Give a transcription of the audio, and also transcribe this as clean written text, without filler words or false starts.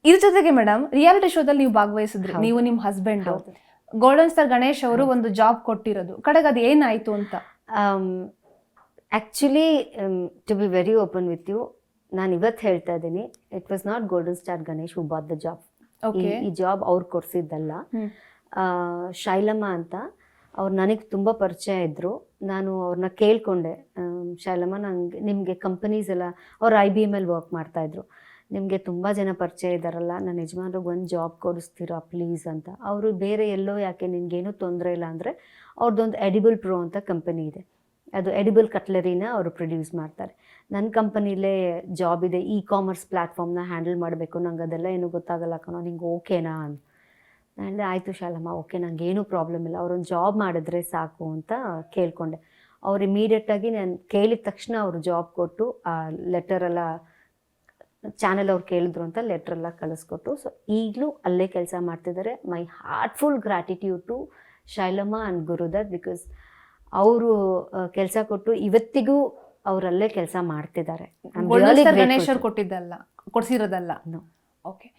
ಇದ್ರ ಜೊತೆಗೆ madam reality ಶೋದಲ್ಲಿ ನೀವು ಭಾಗವಹಿಸಿದ್ರಿ, ನೀವು ನಿಮ್ಮ ಹಸ್ಬೆಂಡ್. ಗೋಲ್ಡನ್ ಸ್ಟಾರ್ ಗಣೇಶ್ ಅವರು ಒಂದು ಜಾಬ್ ಕೊಟ್ಟಿರೋದು, ಕಡೆಗೆ ಅದು ಏನಾಯ್ತು ಅಂತ? Actually to be very open with you, ನಾನು ಇವತ್ತು ಹೇಳ್ತಾ ಇದ್ದೀನಿ, it was not golden star Ganesh who bought the job. ಈ ಜಾಬ್ ಅವ್ರು ಕೊಡ್ಸಿದ್ದಲ್ಲ. ಶೈಲಮ್ಮ ಅಂತ ಅವ್ರು ನನಗೆ ತುಂಬ ಪರಿಚಯ ಇದ್ದರು. ನಾನು ಅವ್ರನ್ನ ಕೇಳಿಕೊಂಡೆ, ಶೈಲಮ್ಮ ನಂಗೆ ನಿಮಗೆ ಕಂಪನೀಸ್ ಎಲ್ಲ, ಅವ್ರು IBM ವರ್ಕ್ ಮಾಡ್ತಾಯಿದ್ರು, ನಿಮಗೆ ತುಂಬ ಜನ ಪರಿಚಯ ಇದ್ದಾರಲ್ಲ, ನನ್ನ ಯಜಮಾನ್ರಿಗೆ ಒಂದು ಜಾಬ್ ಕೊಡಿಸ್ತೀರಾ ಪ್ಲೀಸ್ ಅಂತ. ಅವರು ಬೇರೆ ಎಲ್ಲೋ ಯಾಕೆ ನಿಮಗೇನೂ ತೊಂದರೆ ಇಲ್ಲ ಅಂದರೆ, ಅವ್ರದ್ದೊಂದು ಎಡಿಬಲ್ ಪ್ರೋ ಅಂತ ಕಂಪನಿ ಇದೆ, ಅದು ಎಡಿಬಲ್ ಕಟ್ಲರಿನ ಅವರು ಪ್ರೊಡ್ಯೂಸ್ ಮಾಡ್ತಾರೆ. ನನ್ನ ಕಂಪನಿಲೇ ಜಾಬ್ ಇದೆ, ಕಾಮರ್ಸ್ ಪ್ಲ್ಯಾಟ್ಫಾರ್ಮ್ನ ಹ್ಯಾಂಡಲ್ ಮಾಡಬೇಕು, ನಂಗೆ ಅದೆಲ್ಲ ಏನೂ ಗೊತ್ತಾಗಲ್ಲ ಕಣೋ, ನಿಂಗೆ ಓಕೆನಾ ಅಂತ. ನಾನು ಆಯಿತು ಶಾಲಮ್ಮ, ಓಕೆ, ನನಗೇನೂ ಪ್ರಾಬ್ಲಮ್ ಇಲ್ಲ, ಅವರೊಂದು ಜಾಬ್ ಮಾಡಿದ್ರೆ ಸಾಕು ಅಂತ ಕೇಳಿಕೊಂಡೆ. ಅವ್ರು ಇಮಿಡಿಯೇಟಾಗಿ ನಾನು ಕೇಳಿದ ತಕ್ಷಣ ಅವರು ಜಾಬ್ ಕೊಟ್ಟು, ಆ ಲೆಟರೆಲ್ಲ ಚಾನೆಲ್ ಅವ್ರು ಕೇಳಿದ್ರು ಅಂತ ಲೆಟ್ರೆಲ್ಲ ಕಳಿಸ್ಕೊಟ್ಟು, ಸೊ ಈಗಲೂ ಅಲ್ಲೇ ಕೆಲಸ ಮಾಡ್ತಿದ್ದಾರೆ. My heartful gratitude to Shailamma and Gurudatt, because ಅವರು ಕೆಲಸ ಕೊಟ್ಟು ಇವತ್ತಿಗೂ ಅವರಲ್ಲೇ ಕೆಲಸ ಮಾಡ್ತಿದ್ದಾರೆ. ಗಣೇಶ್ ಅವ್ರು ಕೊಟ್ಟಿದ್ದಲ್ಲ, ಕೊಡ್ಸಿರೋದಲ್ಲ. ನೋ. ಓಕೆ.